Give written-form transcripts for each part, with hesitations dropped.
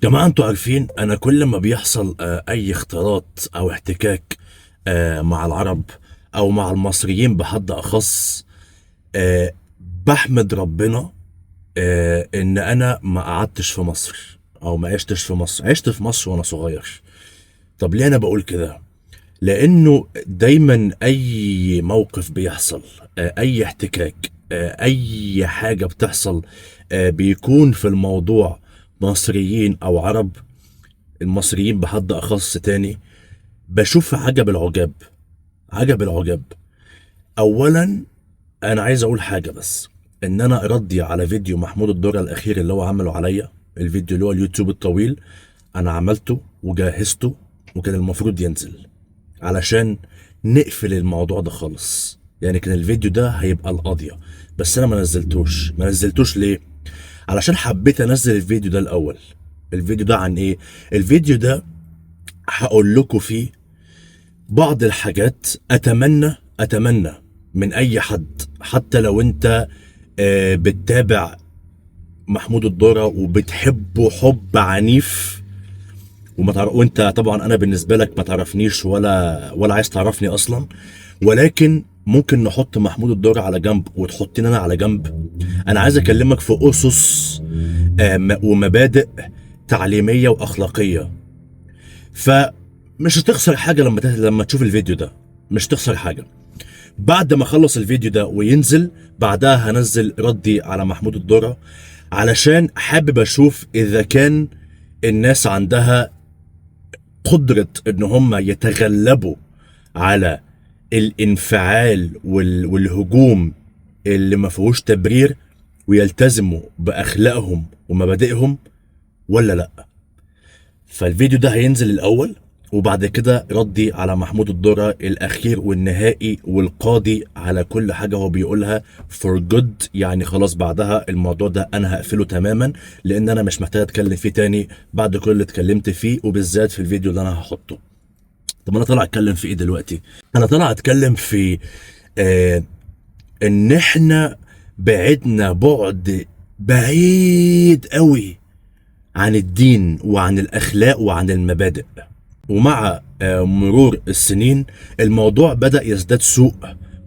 جماعة انتوا عارفين انا كل ما بيحصل اي اختلاط او احتكاك مع العرب او مع المصريين بحد اخص، آه، بحمد ربنا ان انا ما قعدتش في مصر او ما عشتش في مصر. عشت في مصر وانا صغير. طب ليه انا بقول كده؟ لانه دايما اي موقف بيحصل، اي احتكاك، اي حاجة بتحصل، بيكون في الموضوع مصريين او عرب. المصريين بحد اخص تاني، بشوف عجب العجاب. عجب العجاب. اولا انا عايز اقول حاجه، بس ان انا ردي على فيديو محمود الدره الاخير اللي هو عمله عليا، الفيديو اللي هو اليوتيوب الطويل، انا عملته وجهزته وكان المفروض ينزل علشان نقفل الموضوع ده خالص. يعني كان الفيديو ده هيبقى القاضية، بس انا ما نزلتوش ليه؟ علشان حبيت انزل الفيديو ده الاول. الفيديو ده عن ايه؟ الفيديو ده هقول لكم فيه بعض الحاجات اتمنى من اي حد، حتى لو انت بتتابع محمود الدورة وبتحبه حب عنيف، وانت طبعا، انا بالنسبه لك ما تعرفنيش ولا عايز تعرفني اصلا، ولكن ممكن نحط محمود الدورة على جنب وتحطني انا على جنب. انا عايز اكلمك في اسس ومبادئ تعليميه واخلاقيه. فمش هتخسر حاجه لما تشوف الفيديو ده. مش تخسر حاجه. بعد ما اخلص الفيديو ده وينزل، بعدها هنزل ردي على محمود الدرة، علشان حابب اشوف اذا كان الناس عندها قدرة ان هم يتغلبوا على الانفعال والهجوم اللي ما فيهوش تبرير، ويلتزموا باخلاقهم ومبادئهم، ولا لا. فالفيديو ده هينزل الاول، وبعد كده ردي على محمود الدرة الاخير والنهائي والقاضي على كل حاجة هو بيقولها for good. يعني خلاص بعدها الموضوع ده انا هقفله تماما، لان انا مش محتاج اتكلم فيه تاني بعد كل اللي اتكلمت فيه، وبالذات في الفيديو اللي انا هحطه. طب انا طالع اتكلم في ايه دلوقتي؟ انا طالع اتكلم في آه ان احنا بعدنا بعد بعيد قوي عن الدين وعن الاخلاق وعن المبادئ. ومع مرور السنين الموضوع بدأ يزداد سوء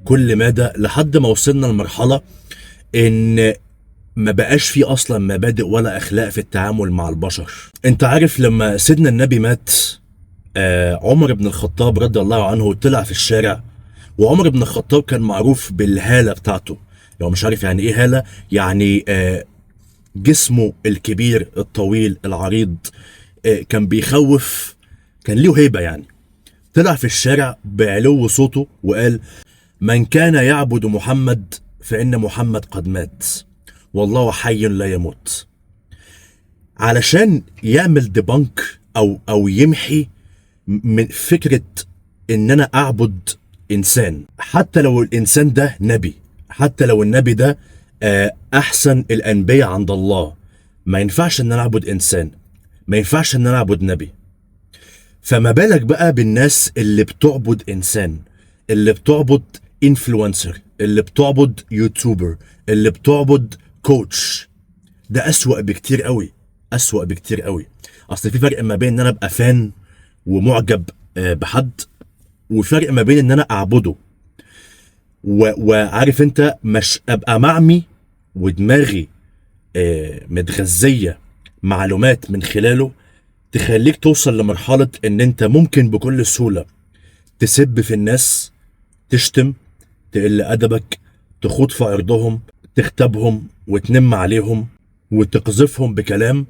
كل مدى، لحد ما وصلنا لمرحلة ان ما بقاش في اصلا مبادئ ولا اخلاق في التعامل مع البشر. انت عارف لما سيدنا النبي مات، عمر بن الخطاب رضي الله عنه طلع في الشارع، وعمر بن الخطاب كان معروف بالهالة بتاعته. لو مش عارف يعني ايه هالة، يعني جسمه الكبير الطويل العريض، كان بيخوف، كان له هيبة يعني. طلع في الشارع بعلو صوته وقال: من كان يعبد محمد فإن محمد قد مات والله حي لا يموت. علشان يعمل ديبانك او يمحي من فكرة ان انا اعبد انسان، حتى لو الانسان ده نبي، حتى لو النبي ده احسن الانبياء عند الله، ما ينفعش ان انا اعبد انسان، ما ينفعش ان انا اعبد نبي. فما بالك بقى بالناس اللي بتعبد انسان، اللي بتعبد انفلونسر، اللي بتعبد يوتيوبر، اللي بتعبد كوتش. ده اسوأ بكتير قوي، اسوأ بكتير قوي. اصل في فرق ما بين ان انا ابقى فان ومعجب بحد، وفرق ما بين ان انا اعبده وعارف انت مش ابقى معمي ودماغي متغذية معلومات من خلاله تخليك توصل لمرحلة ان انت ممكن بكل سهولة تسب في الناس، تشتم، تقل ادبك، تخوض في عرضهم، تغتابهم وتنم عليهم وتقذفهم بكلام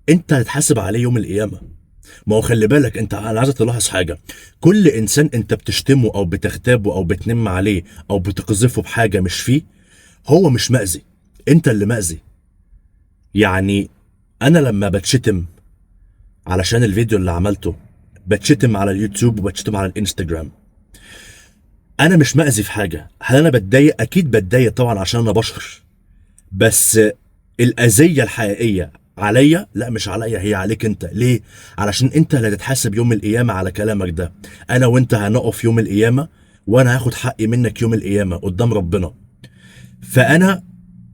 انت هتحاسب عليه يوم القيامة. ما هو خلي بالك انت، انا عايزك تلاحظ حاجة: كل انسان انت بتشتمه او بتغتابه او بتنم عليه او بتقذفه بحاجة مش فيه، هو مش مأذي، انت اللي مأذي. يعني انا لما بتشتم علشان الفيديو اللي عملته، بتشتم على اليوتيوب وبتشتم على الانستجرام، انا مش مأذي في حاجة. هل انا بتضايق؟ اكيد بتضايق طبعا عشان انا بشر، بس الأذية الحقيقية عليا؟ لا مش عليا، هي عليك انت. ليه؟ علشان انت اللي هتتحاسب يوم القيامة على كلامك ده. انا وانت هنقف يوم القيامة، وانا هاخد حقي منك يوم القيامة قدام ربنا. فانا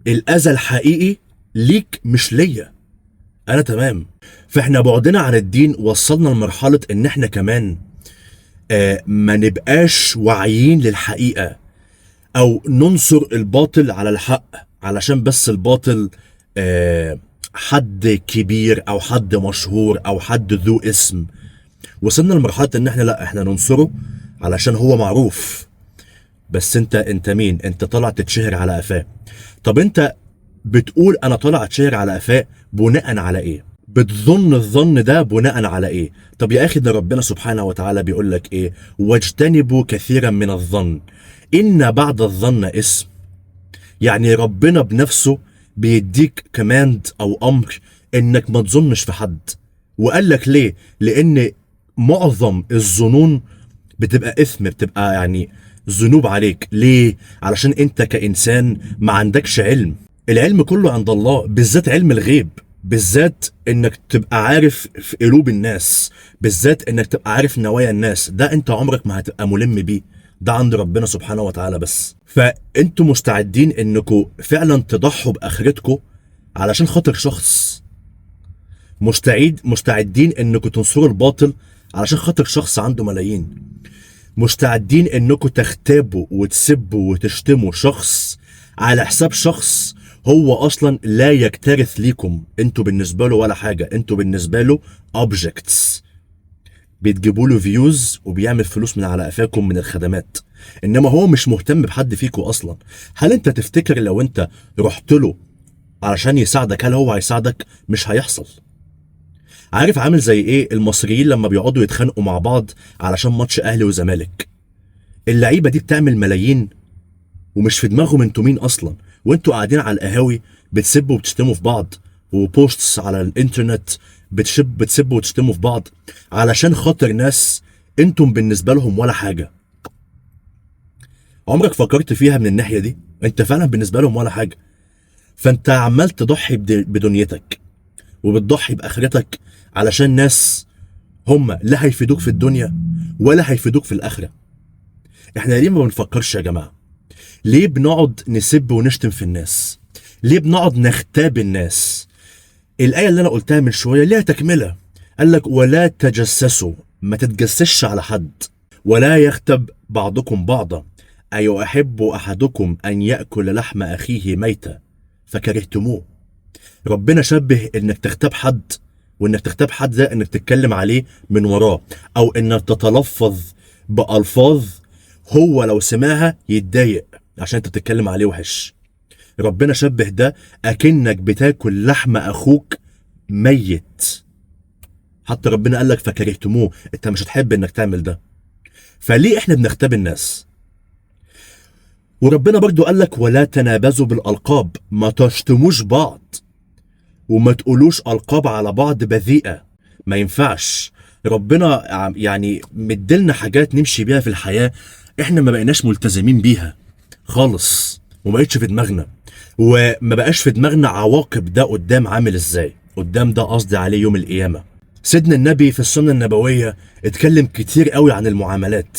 الأذى الحقيقي ليك مش ليا. انا تمام. فاحنا بعدنا عن الدين وصلنا لمرحله ان احنا كمان ما نبقاش واعيين للحقيقه، او ننصر الباطل على الحق علشان بس الباطل حد كبير او حد مشهور او حد ذو اسم. وصلنا لمرحله ان احنا لا، احنا ننصره علشان هو معروف. بس انت مين؟ انت طالع تتشهر على قفاه. طب انت بتقول انا طالع اتشهر على قفاه بناء على ايه؟ بتظن الظن ده بناء على ايه؟ طب يا اخي، ده ربنا سبحانه وتعالى بيقول لك ايه؟ واجتنبوا كثيرا من الظن ان بعد الظن اسم. يعني ربنا بنفسه بيديك كماند او امر انك ما تظنش في حد. وقال لك ليه؟ لان معظم الظنون بتبقى اثم، بتبقى يعني ذنوب عليك. ليه؟ علشان انت كانسان ما عندكش علم. العلم كله عند الله، بالذات علم الغيب، بالذات انك تبقى عارف في قلوب الناس، بالذات انك تبقى عارف نوايا الناس. ده انت عمرك ما هتبقى ملم بيه، ده عند ربنا سبحانه وتعالى بس. فانتوا مستعدين انكم فعلا تضحوا باخرتكم علشان خاطر شخص؟ مستعدين انكم تنصروا الباطل علشان خاطر شخص عنده ملايين؟ مستعدين انكم تغتابوا وتسبوا وتشتموا شخص على حساب شخص هو اصلا لا يكترث ليكم؟ انتوا بالنسبه له ولا حاجه، انتوا بالنسبه له اوبجكتس بتجيبوا له فيوز وبيعمل فلوس من على قفاكم من الخدمات، انما هو مش مهتم بحد فيكم اصلا. هل انت تفتكر لو انت رحت له علشان يساعدك هل هو هيساعدك؟ مش هيحصل. عارف عامل زي ايه المصريين لما بيقعدوا يتخانقوا مع بعض علشان ماتش اهلي وزمالك؟ اللعيبه دي بتعمل ملايين ومش في دماغهم انتوا مين اصلا، وانتوا قاعدين على القهاوي بتسبوا وبتشتموا في بعض، وبوستس على الانترنت بتسبوا وتشتموا في بعض علشان خاطر ناس انتم بالنسبه لهم ولا حاجه. عمرك فكرت فيها من الناحيه دي؟ انت فعلا بالنسبه لهم ولا حاجه. فانت عمال تضحي بدنيتك وبتضحي باخرتك علشان ناس هم لا هيفيدوك في الدنيا ولا هيفيدوك في الاخره. احنا ليه ما بنفكرش يا جماعه؟ ليه بنقعد نسب ونشتم في الناس؟ ليه بنقعد نغتاب الناس؟ الآية اللي أنا قلتها من شوية ليها تكملة. قال لك ولا تجسسوا، ما تتجسسش على حد، ولا يغتب بعضكم بعضا، أيحب أحدكم أن يأكل لحم أخيه ميتا فكرهتموه. ربنا شبه إنك تغتاب حد، وإنك تغتاب حد ده إنك تتكلم عليه من وراه، أو إنك تتلفظ بألفاظ هو لو سمعها يتضايق عشان انت بتتكلم عليه وحش. ربنا شبه ده اكنك بتاكل لحم اخوك ميت. حتى ربنا قال لك فكرهتموه، انت مش هتحب انك تعمل ده. فليه احنا بنغتاب الناس؟ وربنا برضو قال لك ولا تنابزوا بالالقاب، ما تشتموش بعض وما تقولوش القاب على بعض بذيئه، ما ينفعش. ربنا يعني مدلنا حاجات نمشي بيها في الحياه احنا ما بقيناش ملتزمين بيها خالص، وما بقتش في دماغنا، وما بقاش في دماغنا عواقب ده قدام عامل ازاي. قدام ده قصدي عليه يوم القيامه. سيدنا النبي في السنه النبويه اتكلم كتير قوي عن المعاملات،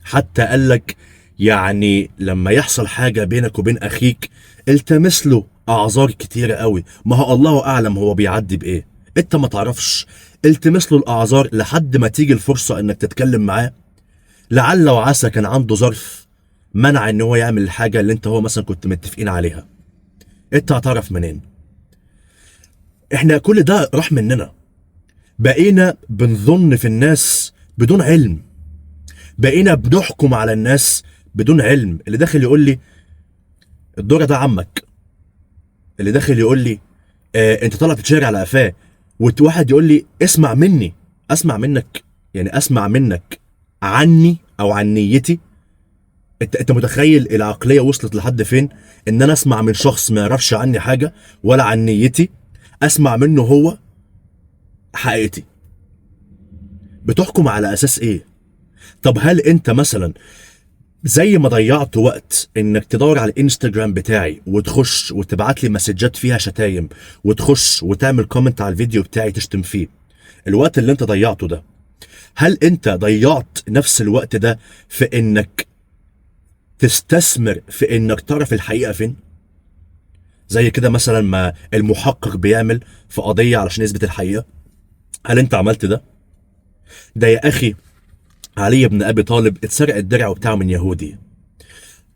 حتى قال لك يعني لما يحصل حاجه بينك وبين اخيك التمس له اعذار كتيره قوي. ما هو الله اعلم هو بيعدي بايه، انت ما تعرفش. التمس له الاعذار لحد ما تيجي الفرصه انك تتكلم معاه. لعل وعسى كان عنده ظرف منع ان هو يعمل الحاجه اللي انت هو مثلا كنت متفقين عليها، انت هتعرف منين؟ احنا كل ده راح مننا. بقينا بنظن في الناس بدون علم، بقينا بنحكم على الناس بدون علم. اللي داخل يقول لي الدور ده عمك، اللي داخل يقول لي انت طالع تتشير على قفاه، وواحد يقول لي اسمع مني. اسمع منك يعني اسمع منك عني او عن نيتي؟ انت متخيل العقليه وصلت لحد فين؟ ان انا اسمع من شخص ما يعرفش عني حاجه ولا عن نيتي، اسمع منه هو حقيقتي. بتحكم على اساس ايه؟ طب هل انت مثلا زي ما ضيعت وقت انك تدور على الانستجرام بتاعي وتخش وتبعت لي مسجات فيها شتايم وتخش وتعمل كومنت على الفيديو بتاعي تشتم فيه، الوقت اللي انت ضيعته ده هل انت ضيعت نفس الوقت ده في انك تستثمر في انك تعرف الحقيقة فين؟ زي كده مثلا ما المحقق بيعمل في قضيه علشان يثبت الحقيقه. هل انت عملت ده؟ ده يا اخي علي بن ابي طالب اتسرق الدرع بتاعه من يهودي،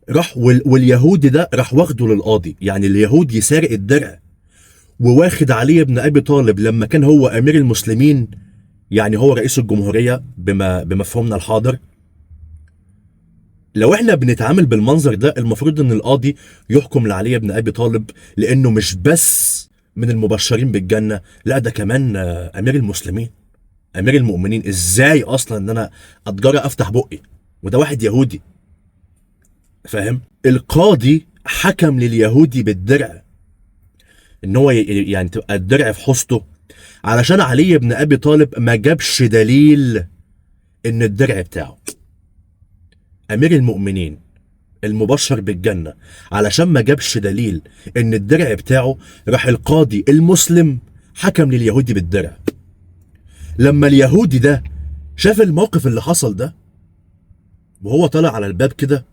راح واليهودي ده راح واخده للقاضي. يعني اليهودي سارق الدرع وواخد علي بن ابي طالب لما كان هو امير المسلمين، يعني هو رئيس الجمهوريه بمفهومنا الحاضر. لو احنا بنتعامل بالمنظر ده المفروض ان القاضي يحكم لعلي بن ابي طالب، لانه مش بس من المبشرين بالجنه، لا ده كمان امير المسلمين، امير المؤمنين. ازاي اصلا ان انا اتجرأ افتح بقي وده واحد يهودي؟ فاهم؟ القاضي حكم لليهودي بالدرع، ان هو يعني تبقى الدرع في حوزته، علشان علي بن ابي طالب ما جابش دليل ان الدرع بتاعه. امير المؤمنين المبشر بالجنه علشان ما جابش دليل ان الدرع بتاعه، راح القاضي المسلم حكم لليهودي بالدرع. لما اليهودي ده شاف الموقف اللي حصل ده وهو طالع على الباب كده،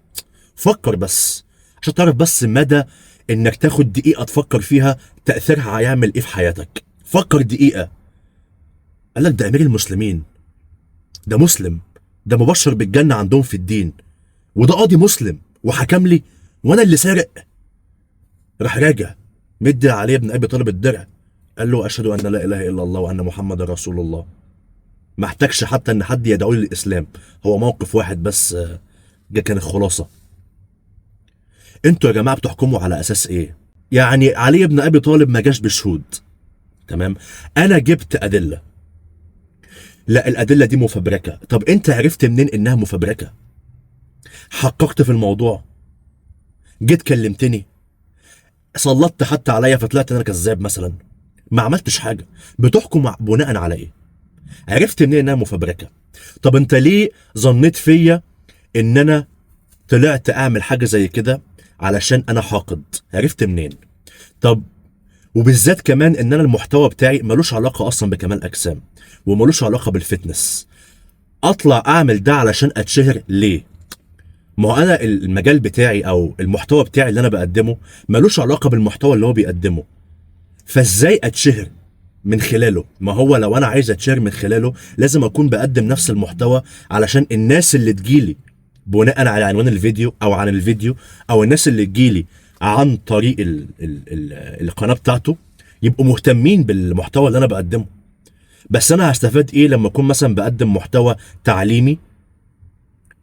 فكر بس عشان تعرف بس مدى انك تاخد دقيقه تفكر فيها تاثيرها هيعمل ايه في حياتك. فكر دقيقه. قال لك ده امير المسلمين، ده مسلم، ده مبشر بالجنه عندهم في الدين، وده قاضي مسلم وحكم لي وانا اللي سارق. راح راجع مدي علي بن ابي طالب الدرع، قال له اشهد ان لا اله الا الله وان محمد رسول الله. ما احتاجش حتى ان حد يدعو لي للاسلام، هو موقف واحد بس ده كان الخلاصه. انتوا يا جماعه بتحكموا على اساس ايه؟ يعني علي بن ابي طالب ما جاش بشهود، تمام؟ انا جبت ادله، لا الادله دي مفبركه. طب انت عرفت منين انها مفبركه؟ حققت في الموضوع؟ جيت كلمتني؟ سلطت حتى عليا فطلعت ان انا كذاب مثلا؟ ما عملتش حاجه. بتحكم بناء على ايه؟ عرفت منين انها مفبركه؟ طب انت ليه ظنيت فيا ان انا طلعت اعمل حاجه زي كده علشان انا حاقد؟ عرفت منين؟ طب وبالذات كمان ان انا المحتوى بتاعي ملوش علاقه اصلا بكمال اجسام وملوش علاقه بالفتنس، اطلع اعمل ده علشان اتشهر ليه؟ ما هو انا المجال بتاعي او المحتوى بتاعي اللي انا بقدمه ملوش علاقه بالمحتوى اللي هو بيقدمه، فازاي اتشهر من خلاله؟ ما هو لو انا عايز اتشهر من خلاله لازم اكون بقدم نفس المحتوى علشان الناس اللي تجيلي بناء على عنوان الفيديو او عن الفيديو، او الناس اللي تجيلي عن طريق القناه بتاعته يبقوا مهتمين بالمحتوى اللي انا بقدمه. بس انا هستفاد ايه لما اكون مثلا بقدم محتوى تعليمي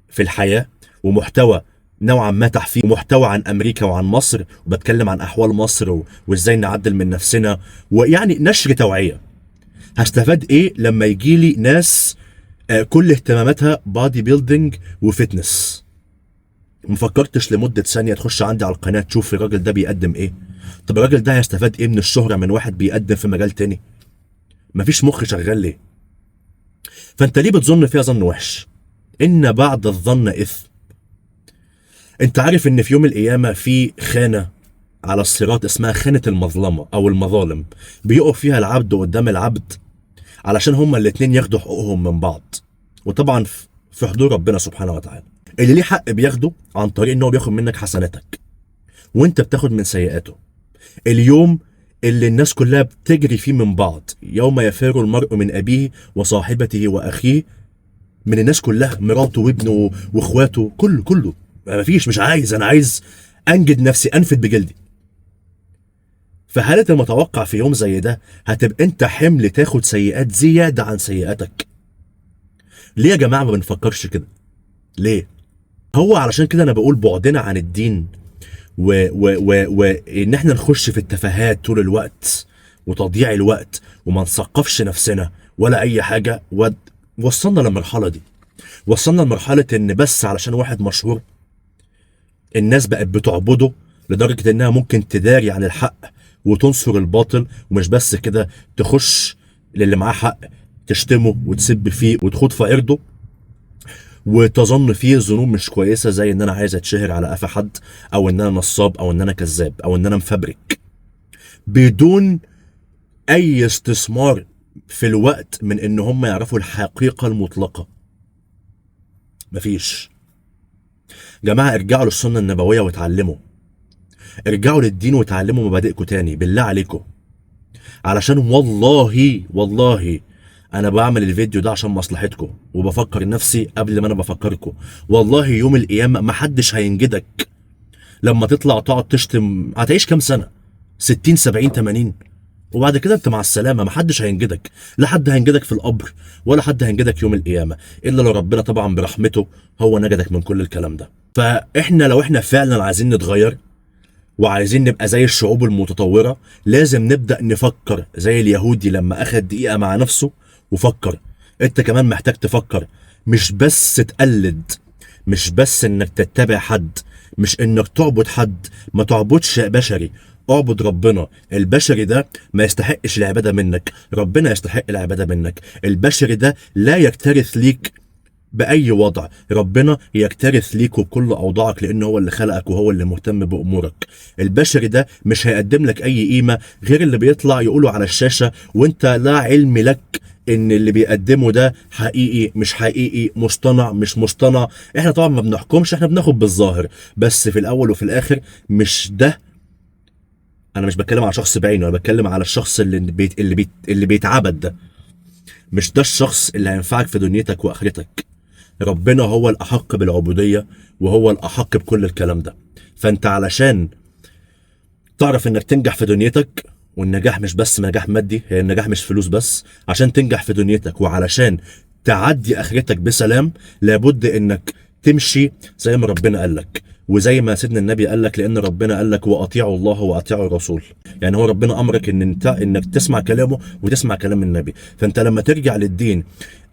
في الحياه، ومحتوى نوعا ما تحفيز، ومحتوى عن امريكا وعن مصر، وبتكلم عن احوال مصر وازاي نعدل من نفسنا، ويعني نشر توعيه. هستفاد ايه لما يجي لي ناس كل اهتماماتها بادي بيلدينج وفتنس؟ مفكرتش لمده ثانيه تخش عندي على القناه تشوف الراجل ده بيقدم ايه؟ طب الراجل ده هيستفاد ايه من الشهره من واحد بيقدم في مجال تاني؟ مفيش مخ شغال ليه؟ فانت ليه بتظن فيها ظن وحش؟ ان بعد الظن اثم. انت عارف ان في يوم القيامه في خانه على الصراط اسمها خانه المظلمه او المظالم، بيقف فيها العبد قدام العبد علشان هما الاتنين ياخدوا حقوقهم من بعض، وطبعا في حضور ربنا سبحانه وتعالى. اللي ليه حق بياخده عن طريق ان هو بياخد منك حسناتك وانت بتاخد من سيئاته. اليوم اللي الناس كلها بتجري فيه من بعض، يوم يفر المرء من ابيه وصاحبته واخيه، من الناس كلها، مراته وابنه واخواته، كله مفيش، مش عايز، انا عايز انجد نفسي، انفد بجلدي. فهل انت متوقع في يوم زي ده هتبقى انت حمل تاخد سيئات زياده عن سيئاتك؟ ليه يا جماعه ما بنفكرش كده؟ ليه؟ هو علشان كده انا بقول بعدنا عن الدين وان احنا نخش في التفاهات طول الوقت وتضييع الوقت وما نثقفش نفسنا ولا اي حاجه، وصلنا للمرحله دي. وصلنا لمرحله ان بس علشان واحد مشهور الناس بقت بتعبده لدرجه انها ممكن تداري عن الحق وتنصر الباطل، ومش بس كده، تخش للي معاه حق تشتمه وتسب فيه وتخوض في عرضه وتظن فيه ظنون مش كويسه، زي ان انا عايز اتشهر على قفا حد، او ان انا نصاب، او ان انا كذاب، او ان انا مفبرك، بدون اي استثمار في الوقت من ان هم يعرفوا الحقيقه المطلقه. مفيش. جماعه ارجعوا للسنه النبويه واتعلموا. ارجعوا للدين وتعلموا مبادئكم تاني بالله عليكم. علشان والله انا بعمل الفيديو ده عشان مصلحتكم، وبفكر نفسي قبل ما انا بفكركم. والله يوم القيامة محدش هينجدك لما تطلع تقعد تشتم. هتعيش كام سنة؟ 60 70 80؟ وبعد كده انت مع السلامه، محدش هينجدك. لا حد هينجدك في القبر ولا حد هينجدك يوم القيامه، الا لو ربنا طبعا برحمته هو نجدك من كل الكلام ده. فاحنا لو احنا فعلا عايزين نتغير وعايزين نبقى زي الشعوب المتطوره، لازم نبدا نفكر زي اليهودي لما اخد دقيقه مع نفسه وفكر. انت كمان محتاج تفكر، مش بس تقلد، مش بس انك تتبع حد، مش انك تعبد حد. ما تعبدش بشري، اعبد ربنا. البشري ده ما يستحقش العبادة منك، ربنا يستحق العبادة منك. البشري ده لا يكترث ليك بأي وضع، ربنا يكترث ليك وبكل أوضاعك، لأنه هو اللي خلقك وهو اللي مهتم بأمورك. البشري ده مش هيقدم لك أي قيمة غير اللي بيطلع يقوله على الشاشة، وانت لا علم لك ان اللي بيقدمه ده حقيقي مش حقيقي، مصطنع مش مصطنع. احنا طبعا ما بنحكمش، احنا بناخد بالظاهر، بس في الاول وفي الاخر مش ده. انا مش بتكلم على شخص بعينه، انا بتكلم على الشخص اللي بيتعبد ده. مش ده الشخص اللي هينفعك في دنيتك واخرتك. ربنا هو الاحق بالعبودية وهو الاحق بكل الكلام ده. فانت علشان تعرف انك تنجح في دنيتك، والنجاح مش بس نجاح مادي، هي النجاح مش فلوس بس. عشان تنجح في دنيتك وعلشان تعدي اخرتك بسلام، لابد انك تمشي زي ما ربنا قال لك، وزي ما سيدنا النبي قال لك، لان ربنا قال لك واطيعوا الله واطيعوا الرسول. يعني هو ربنا امرك انك تسمع كلامه وتسمع كلام النبي. فانت لما ترجع للدين،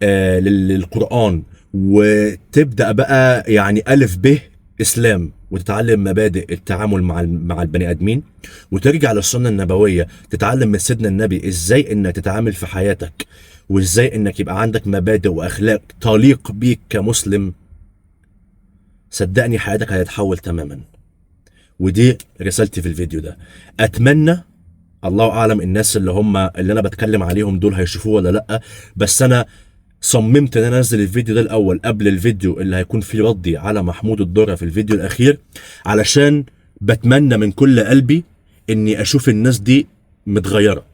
للقرآن، وتبدأ بقى يعني ألف ب اسلام، وتتعلم مبادئ التعامل مع البني ادمين، وترجع للسنه النبويه تتعلم من سيدنا النبي ازاي انك تتعامل في حياتك، وازاي انك يبقى عندك مبادئ واخلاق تليق بيك كمسلم. صدقني حياتك هتتحول تماما. ودي رسالتي في الفيديو ده. اتمنى، الله اعلم الناس اللي انا بتكلم عليهم دول هيشوفوه ولا لا، بس انا صممت ان انا انزل الفيديو ده الاول قبل الفيديو اللي هيكون فيه ردي على محمود الدرة في الفيديو الاخير، علشان بتمنى من كل قلبي اني اشوف الناس دي متغيرة،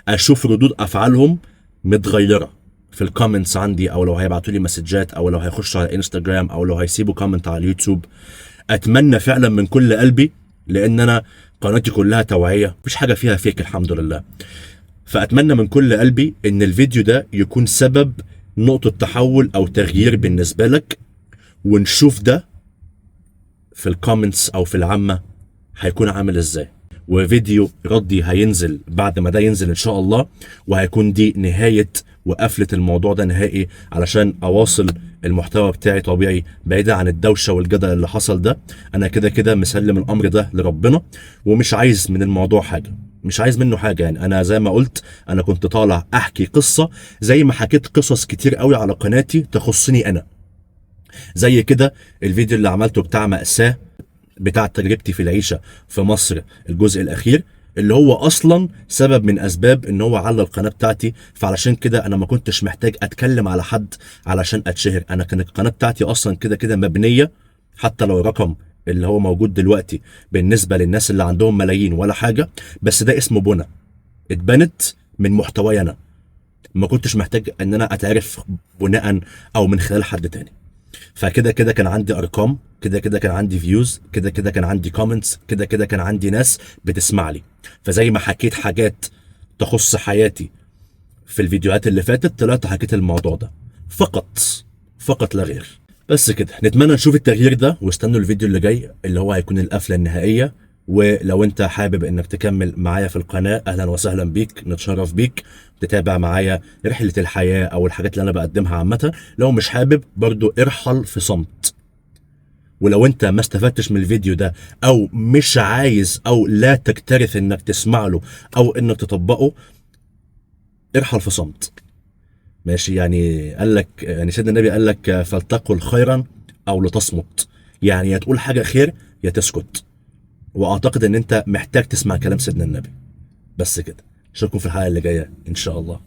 اشوف ردود افعالهم متغيرة في الكومنتس عندي، او لو هيبعتوا لي مسجات، او لو هيخشوا على انستجرام، او لو هيسيبوا كومنت على اليوتيوب. اتمنى فعلا من كل قلبي، لان انا قناتي كلها توعية، مفيش حاجة فيها فيك الحمد لله. فاتمنى من كل قلبي ان الفيديو ده يكون سبب نقطة تحول او تغيير بالنسبة لك، ونشوف ده في الكومنتس او في العامة هيكون عامل ازاي. وفيديو ردي هينزل بعد ما ده ينزل ان شاء الله، وهيكون دي نهاية وقفلة الموضوع ده نهائي، علشان اواصل المحتوى بتاعي طبيعي بعيدا عن الدوشة والجدل اللي حصل ده. انا كده كده مسلم الامر ده لربنا، ومش عايز من الموضوع حاجة، مش عايز منه حاجة. يعني انا زي ما قلت، انا كنت طالع احكي قصة زي ما حكيت قصص كتير قوي على قناتي تخصني انا. زي كده الفيديو اللي عملته بتاع مأساة، بتاع تجربتي في العيشة في مصر، الجزء الاخير، اللي هو اصلا سبب من اسباب ان هو على القناة بتاعتي. فعلشان كده انا ما كنتش محتاج اتكلم على حد علشان اتشهر. انا كانت القناة بتاعتي اصلا كده كده مبنية، حتى لو الرقم اللي هو موجود دلوقتي بالنسبة للناس اللي عندهم ملايين ولا حاجة، بس ده اسمه بنى، اتبنت من محتواي انا. ما كنتش محتاج ان انا اتعرف بناء او من خلال حد تاني. فكده كده كان عندي ارقام، كده كده كان عندي فيوز، كده كده كان عندي كومنتس، كده كده كان عندي ناس بتسمع لي. فزي ما حكيت حاجات تخص حياتي في الفيديوهات اللي فاتت، طلعت حكيت الموضوع ده فقط لا غير. بس كده، نتمنى نشوف التغيير ده، واستنوا الفيديو اللي جاي اللي هو هيكون القفلة النهائية. ولو انت حابب انك تكمل معايا في القناة، اهلا وسهلا بيك، نتشرف بيك تتابع معايا رحلة الحياة او الحاجات اللي انا بقدمها عامة. لو مش حابب برضو ارحل في صمت. ولو انت ما استفدتش من الفيديو ده، او مش عايز او لا تكترث انك تسمع له او انك تطبقه، ارحل في صمت. ماشي؟ يعني قال لك، يعني سيدنا النبي قال لك فلتقل خيرا او لتصمت. يعني يا تقول حاجة خير يا تسكت. واعتقد ان انت محتاج تسمع كلام سيدنا النبي. بس كده، اشوفكم في الحلقة اللي جاية ان شاء الله.